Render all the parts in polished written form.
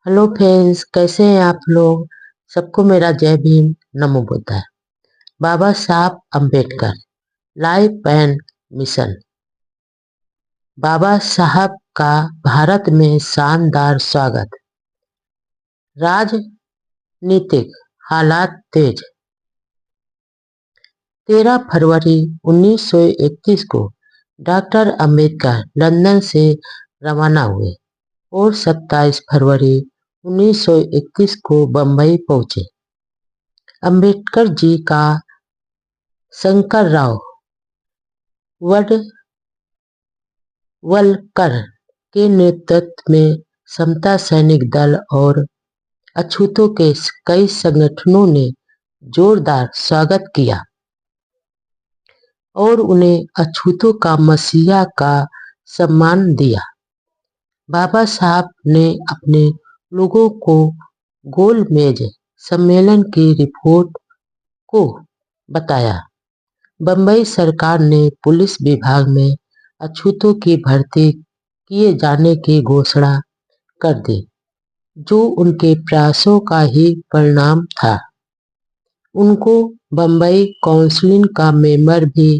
Hello friends, कैसे हैं आप लोग। सबको मेरा जय भीम, नमो बुद्धाय। बाबा Saheb Ambedkar life and mission. बाबा साहब का भारत में शानदार स्वागत। राजनीतिक हालात तेज। 13 फरवरी 1931 को डॉक्टर अम्बेडकर लंदन से रवाना हुए और 27 फरवरी 1931 को बम्बई पहुंचे। अम्बेडकर जी का शंकरराव वडवलकर के नेतृत्व में समता सैनिक दल और अछूतों के कई संगठनों ने जोरदार स्वागत किया और उन्हें अछूतों का मसीहा का सम्मान दिया। बाबा साहब ने अपने लोगों को गोलमेज सम्मेलन की रिपोर्ट को बताया। बम्बई सरकार ने पुलिस विभाग में अछूतों की भर्ती किए जाने की घोषणा कर दी, जो उनके प्रयासों का ही परिणाम था। उनको बम्बई काउंसिल का मेंबर भी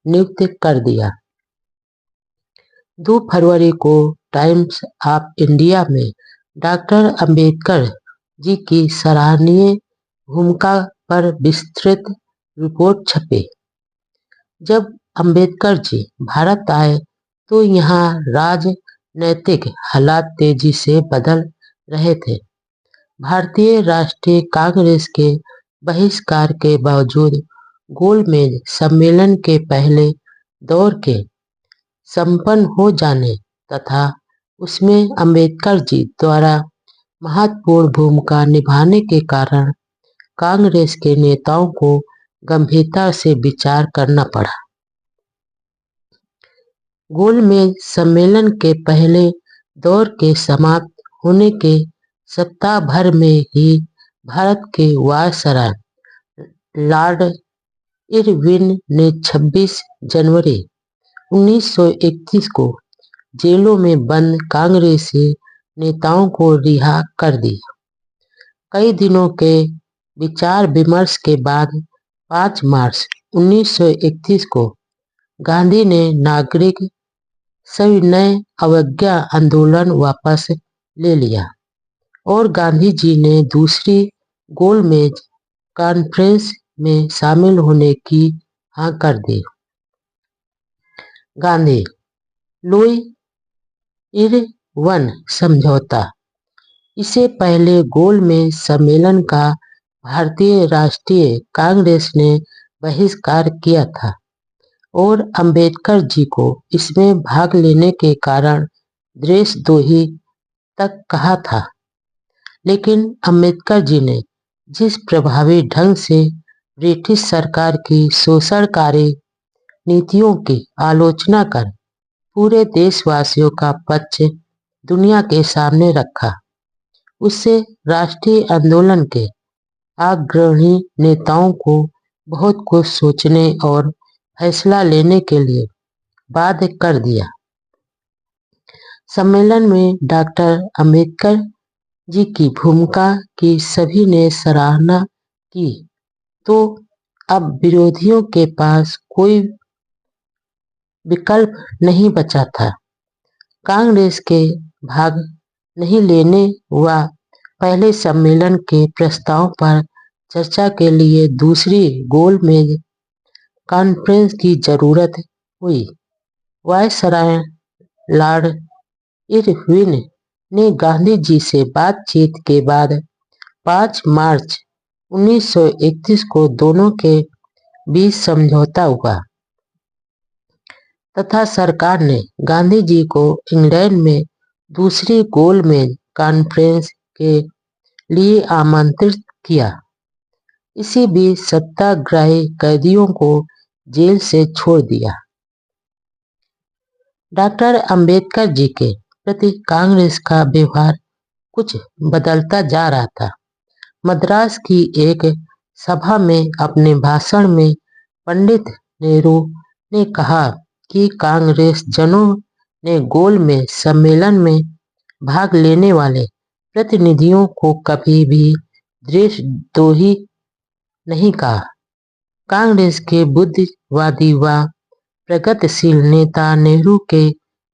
नियुक्त कर दिया। 2 फरवरी को टाइम्स ऑफ इंडिया में डॉक्टर अंबेडकर जी की सराहनीय भूमिका पर विस्तृत रिपोर्ट छपी। जब अंबेडकर जी भारत आए तो यहाँ राजनैतिक हालात तेजी से बदल रहे थे। भारतीय राष्ट्रीय कांग्रेस के बहिष्कार के बावजूद गोलमेज सम्मेलन के पहले दौर के संपन्न हो जाने तथा उसमें अंबेडकर जी द्वारा महत्वपूर्ण भूमिका निभाने के कारण कांग्रेस के नेताओं को गंभीरता से विचार करना पड़ा। गोलमेज सम्मेलन के पहले दौर के समाप्त होने के सप्ताह भर में ही भारत के वायसराय लॉर्ड इरविन ने 26 जनवरी 1931 को जेलों में बंद कांग्रेसी नेताओं को रिहा कर दिया। कई दिनों के विचार विमर्श के बाद 5 मार्च 1931 को गांधी ने नागरिक सविनय अवज्ञा आंदोलन वापस ले लिया और गांधी जी ने दूसरी गोलमेज कॉन्फ्रेंस में शामिल होने की हाँ कर दी। गांधी लोई इरविन समझौता। इससे पहले गोलमेज सम्मेलन का भारतीय राष्ट्रीय कांग्रेस ने बहिष्कार किया था और अंबेडकर जी को इसमें भाग लेने के कारण देशद्रोही तक कहा था। लेकिन अंबेडकर जी ने जिस प्रभावी ढंग से ब्रिटिश सरकार की शोषणकारी नीतियों की आलोचना कर पूरे देशवासियों का पक्ष दुनिया के सामने रखा, उससे राष्ट्रीय आंदोलन के अग्रणी नेताओं को बहुत कुछ सोचने और फैसला लेने के लिए बाध्य कर दिया। सम्मेलन में डॉक्टर अंबेडकर जी की भूमिका की सभी ने सराहना की, तो अब विरोधियों के पास कोई विकल्प नहीं बचा था। कांग्रेस के भाग नहीं लेने व पहले सम्मेलन के प्रस्ताव पर चर्चा के लिए दूसरी गोलमेज कॉन्फ्रेंस की जरूरत हुई। वायसराय लॉर्ड इरविन ने गांधी जी से बातचीत के बाद 5 मार्च 1931 को दोनों के बीच समझौता हुआ तथा सरकार ने गांधी जी को इंग्लैंड में दूसरी गोलमेज कॉन्फ्रेंस के लिए आमंत्रित किया। इसी बीच सत्याग्रही कैदियों को जेल से छोड़ दिया। डॉक्टर अंबेडकर जी के प्रति कांग्रेस का व्यवहार कुछ बदलता जा रहा था। मद्रास की एक सभा में अपने भाषण में पंडित नेहरू ने कहा कि कांग्रेस जनों ने गोलमेज सम्मेलन में भाग लेने वाले प्रतिनिधियों को कभी भी देशद्रोही नहीं कहा। कांग्रेस के बुद्धिवादी व प्रगतिशील नेता नेहरू के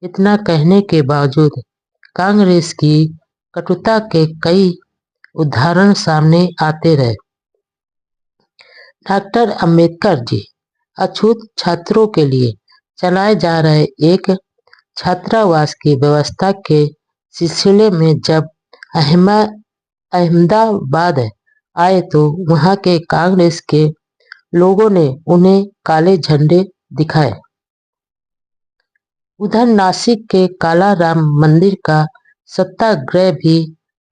इतना कहने के बावजूद कांग्रेस की कटुता के कई उदाहरण सामने आते रहे। डॉक्टर अंबेडकर जी अछूत छात्रों के लिए चलाए जा रहे एक छात्रावास की व्यवस्था के सिलसिले में जब अहमदाबाद आए तो वहां के कांग्रेस के लोगों ने उन्हें काले झंडे दिखाए। उधर नासिक के काला राम मंदिर का सत्याग्रह भी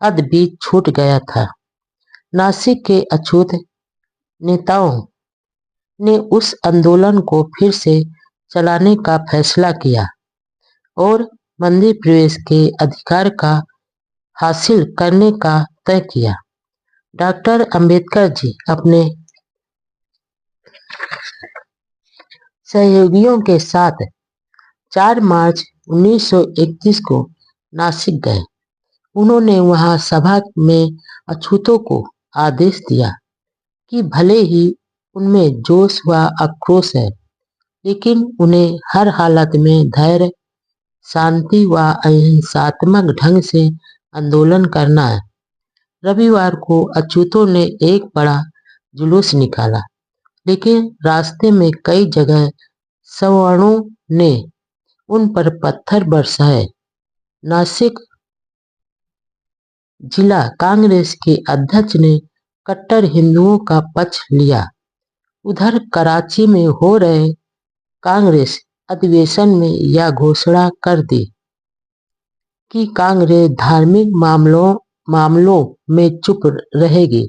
अदबी छूट गया था। नासिक के अछूत नेताओं ने उस आंदोलन को फिर से चलाने का फैसला किया और मंदिर प्रवेश के अधिकार का हासिल करने का तय किया। डॉक्टर अंबेडकर जी अपने सहयोगियों के साथ 4 मार्च 1931 को नासिक गए। उन्होंने वहां सभा में अछूतों को आदेश दिया कि भले ही उनमें जोश व आक्रोश है, लेकिन उन्हें हर हालत में धैर्य, शांति व अहिंसात्मक ढंग से आंदोलन करना है। रविवार को अछूतों ने एक बड़ा जुलूस निकाला, लेकिन रास्ते में कई जगह सवर्णों ने उन पर पत्थर बरसाए। नासिक जिला कांग्रेस के अध्यक्ष ने कट्टर हिंदुओं का पक्ष लिया। उधर कराची में हो रहे कांग्रेस अधिवेशन में यह घोषणा कर दी कि कांग्रेस धार्मिक मामलों में चुप रहेगी।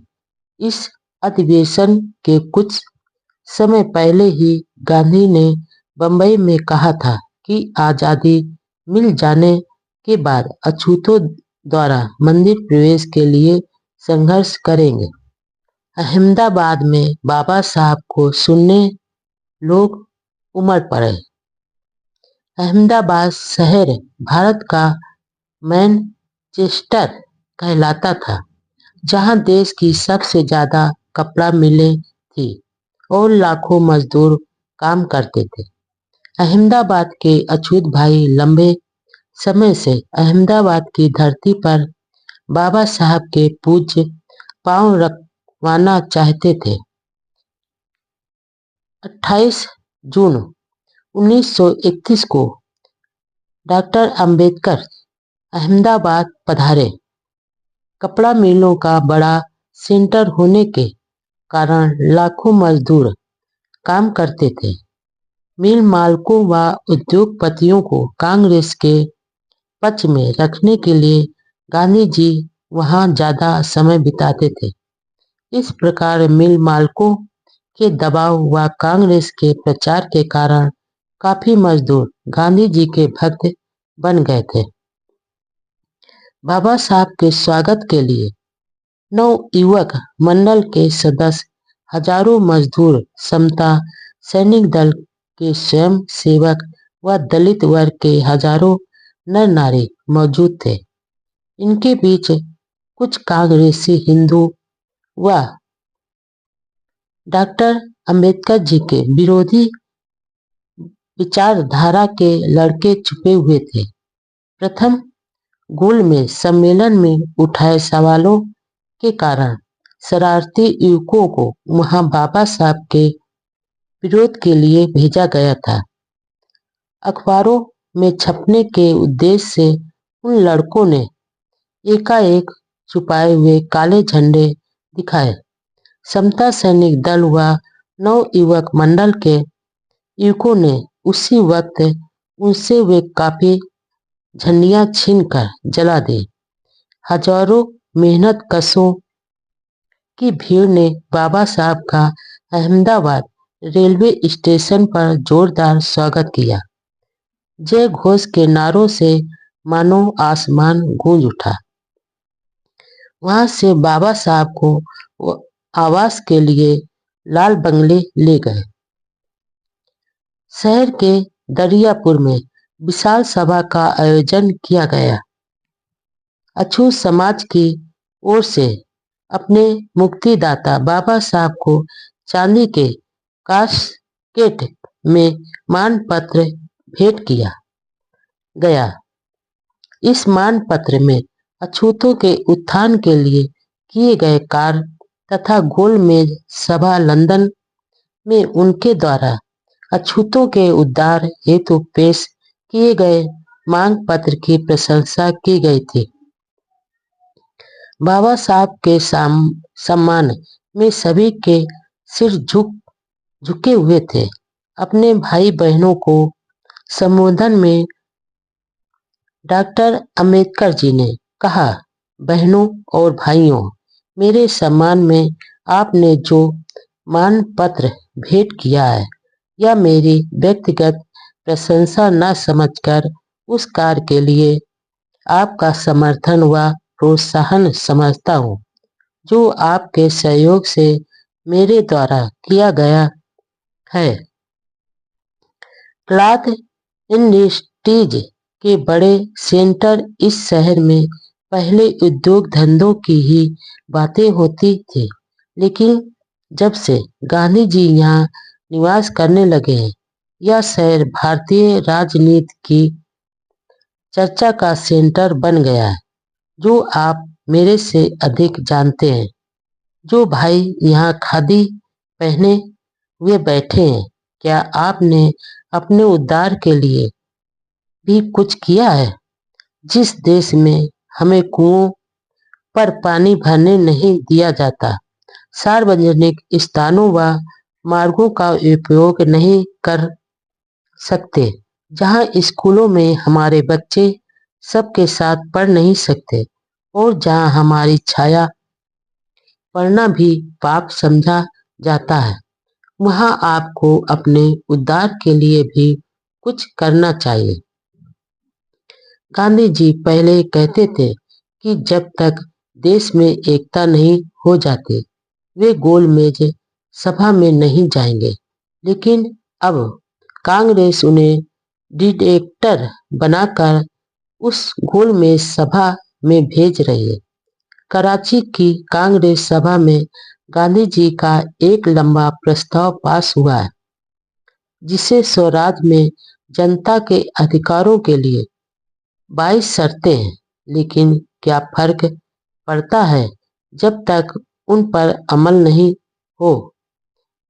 इस अधिवेशन के कुछ समय पहले ही गांधी ने बंबई में कहा था कि आजादी मिल जाने के बाद अछूतों द्वारा मंदिर प्रवेश के लिए संघर्ष करेंगे। अहमदाबाद में बाबा साहब को सुनने लोग उमड़ पड़े। अहमदाबाद शहर भारत का मैनचेस्टर कहलाता था, जहां देश की सबसे ज्यादा कपड़ा मिलें थी और लाखों मजदूर काम करते थे। अहमदाबाद के अछूत भाई लंबे समय से अहमदाबाद की धरती पर बाबा साहब के पूज्य पांव रखवाना चाहते थे। 28 जून 1931 को डॉक्टर अंबेडकर अहमदाबाद पधारे। कपड़ा मिलों का बड़ा सेंटर होने के कारण लाखों मजदूर काम करते थे। मिल मालिकों व उद्योगपतियों को कांग्रेस के पक्ष में रखने के लिए गांधी जी वहां ज्यादा समय बिताते थे। इस प्रकार मिल मालिकों के दबाव व कांग्रेस के प्रचार के कारण काफी मजदूर गांधी जी के भक्त बन गए थे। बाबा साहब के स्वागत के लिए नव युवक मंडल के सदस्य, हजारों मजदूर, समता सैनिक दल के स्वयं सेवक व दलित वर्ग के हजारों नर नारी मौजूद थे। इनके बीच कुछ कांग्रेसी हिंदू व डॉक्टर अंबेडकर जी के विरोधी विचारधारा के लड़के छुपे हुए थे। प्रथम गोल में सम्मेलन में उठाए सवालों के कारण शरारती युवकों को वहां बाबा साहब के विरोध के लिए भेजा गया था। अखबारों में छपने के उद्देश्य से उन लड़कों ने एकाएक छुपाए हुए काले झंडे दिखाए। समता सैनिक दल व नव युवक मंडल के युवकों ने उसी वक्त उनसे वे काफी झंडियां छीनकर जला दी। हजारों मेहनत कशों की भीड़ ने बाबा साहब का अहमदाबाद रेलवे स्टेशन पर जोरदार स्वागत किया। जय घोष के नारों से मानो आसमान गूंज उठा। वहां से बाबा साहब को आवास के लिए लाल बंगले ले गए। शहर के दरियापुर में विशाल सभा का आयोजन किया गया। अछूत समाज की ओर से अपने मुक्तिदाता बाबा साहब को चांदी के कास्केट में मानपत्र भेंट किया गया। इस मानपत्र में अछूतों के उत्थान के लिए किए गए कार्य तथा गोलमेज सभा लंदन में उनके द्वारा अछूतों के उद्धार हेतु पेश किए गए मांग पत्र की प्रशंसा की गई थी। बाबा साहब के सम्मान में सभी के सिर झुके हुए थे। अपने भाई बहनों को संबोधन में डॉक्टर अंबेडकर जी ने कहा, बहनों और भाइयों, मेरे सम्मान में आपने जो मान पत्र भेंट किया है, यह मेरी व्यक्तिगत प्रशंसा न समझकर उस कार्य के लिए आपका समर्थन व प्रोत्साहन समझता हूँ, जो आपके सहयोग से मेरे द्वारा किया गया है। क्लॉथ इंडस्ट्रीज के बड़े सेंटर इस शहर में पहले उद्योग धंधों की ही बातें होती थी, लेकिन जब से गांधी जी यहाँ निवास करने लगे हैं, यह शहर भारतीय राजनीति की चर्चा का सेंटर बन गया है, जो आप मेरे से अधिक जानते हैं। जो भाई यहाँ खादी पहने हुए बैठे हैं, क्या आपने अपने उद्धार के लिए भी कुछ किया है? जिस देश में हमें कुओं पर पानी भरने नहीं दिया जाता, सार्वजनिक स्थानों व मार्गों का उपयोग नहीं कर सकते, जहाँ स्कूलों में हमारे बच्चे सबके साथ पढ़ नहीं सकते और जहाँ हमारी छाया पढ़ना भी पाप समझा जाता है, वहाँ आपको अपने उद्धार के लिए भी कुछ करना चाहिए। गांधी जी पहले कहते थे कि जब तक देश में एकता नहीं हो जाती, वे गोलमेज सभा में नहीं जाएंगे, लेकिन अब कांग्रेस उन्हें डिक्टेटर बनाकर उस गोलमेज सभा में भेज रही है। कराची की कांग्रेस सभा में गांधी जी का एक लंबा प्रस्ताव पास हुआ है, जिसे स्वराज में जनता के अधिकारों के लिए 22 शर्तें हैं, लेकिन क्या फर्क पड़ता है जब तक उन पर अमल नहीं हो?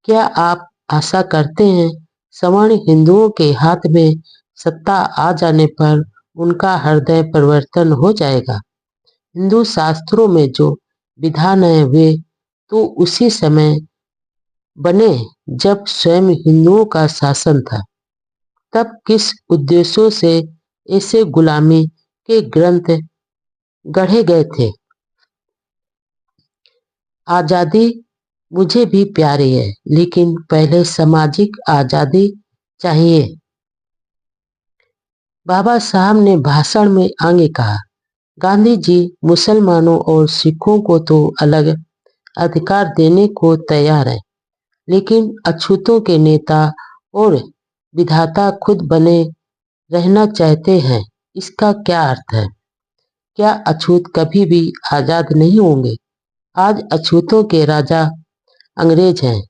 क्या आप आशा करते हैं सवर्ण हिंदुओं के हाथ में सत्ता आ जाने पर उनका हृदय परिवर्तन हो जाएगा? हिंदू शास्त्रों में जो विधान है वे तो उसी समय बने जब स्वयं हिंदुओं का शासन था। तब किस उद्देश्यों से ऐसे गुलामी के ग्रंथ गढ़े गए थे? आजादी मुझे भी प्यारी है, लेकिन पहले सामाजिक आजादी चाहिए। बाबा साहब ने भाषण में आगे कहा, गांधी जी मुसलमानों और सिखों को तो अलग अधिकार देने को तैयार है, लेकिन अछूतों के नेता और विधाता खुद बने रहना चाहते हैं। इसका क्या अर्थ है? क्या अछूत कभी भी आजाद नहीं होंगे? आज अछूतों के राजा अंग्रेज हैं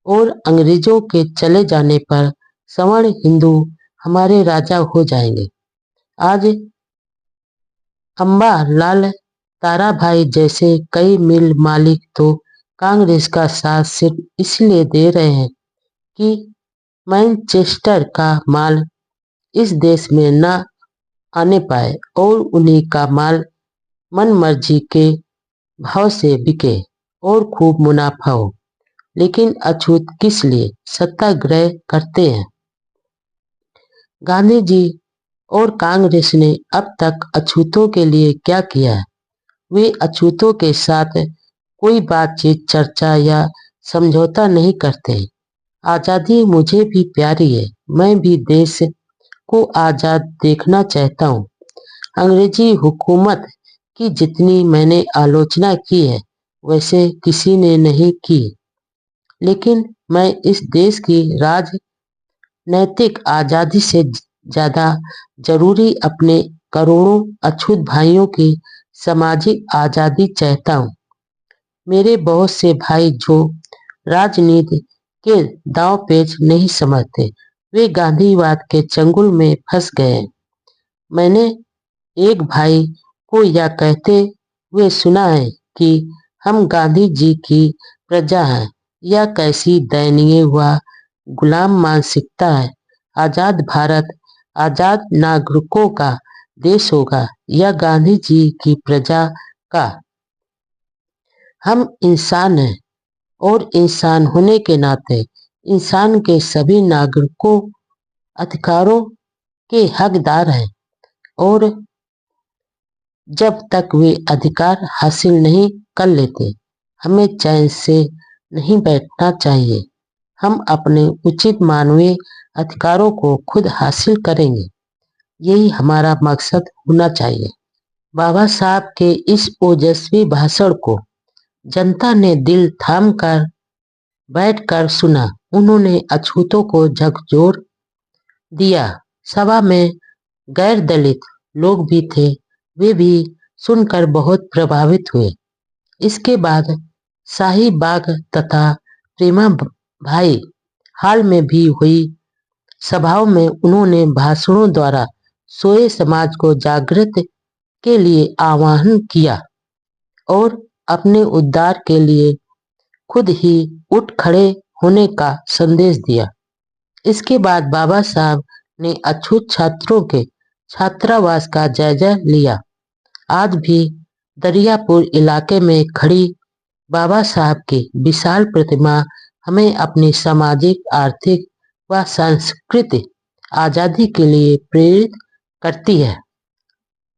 और अंग्रेजों के चले जाने पर सवर्ण हिंदू हमारे राजा हो जाएंगे। आज अम्बा लाल ताराभाई जैसे कई मिल मालिक तो कांग्रेस का साथ सिर्फ इसलिए दे रहे हैं कि मैनचेस्टर का माल इस देश में न आने पाए और उन्हीं का माल मन मर्जी के भाव से बिके और खूब मुनाफा हो। लेकिन अछूत किस लिए सत्याग्रह करते हैं? गांधी जी और कांग्रेस ने अब तक अछूतों के लिए क्या किया है? वे अछूतों के साथ कोई बातचीत, चर्चा या समझौता नहीं करते। आजादी मुझे भी प्यारी है, मैं भी देश को आजाद देखना चाहता हूँ। अंग्रेजी हुकूमत की जितनी मैंने आलोचना की है, वैसे किसी ने नहीं की, लेकिन मैं इस देश की राजनैतिक आजादी से ज्यादा जरूरी अपने करोड़ों अछूत भाइयों की सामाजिक आजादी चाहता हूँ। मेरे बहुत से भाई जो राजनीति के दांव पेच नहीं समझते, वे गांधीवाद के चंगुल में फंस गए हैं। मैंने एक भाई को यह कहते हुए सुना है कि हम गांधी जी की प्रजा हैं। यह कैसी दयनीय व गुलाम मानसिकता है। आजाद भारत आजाद नागरिकों का देश होगा, यह गांधी जी की प्रजा का। हम इंसान हैं और इंसान होने के नाते इंसान के सभी नागरिकों अधिकारों के हकदार हैं और जब तक वे अधिकार हासिल नहीं कर लेते, हमें चैन से नहीं बैठना चाहिए। हम अपने उचित मानवीय अधिकारों को खुद हासिल करेंगे, यही हमारा मकसद होना चाहिए। बाबा साहब के इस ओजस्वी भाषण को जनता ने दिल थाम कर बैठकर सुना। उन्होंने अछूतों को झकझोर दिया। सभा में गैर दलित लोग भी थे, वे भी सुनकर बहुत प्रभावित हुए। इसके बाद शाही बाग तथा प्रेमा भाई हाल में भी हुई सभाओं में उन्होंने भाषणों द्वारा सोए समाज को जागृत के लिए आह्वान किया और अपने उद्धार के लिए खुद ही उठ खड़े होने का संदेश दिया। इसके बाद बाबा साहब ने अछूत छात्रों के छात्रावास का जायजा लिया। आज भी दरियापुर इलाके में खड़ी बाबा साहब की विशाल प्रतिमा हमें अपनी सामाजिक, आर्थिक व सांस्कृतिक आजादी के लिए प्रेरित करती है।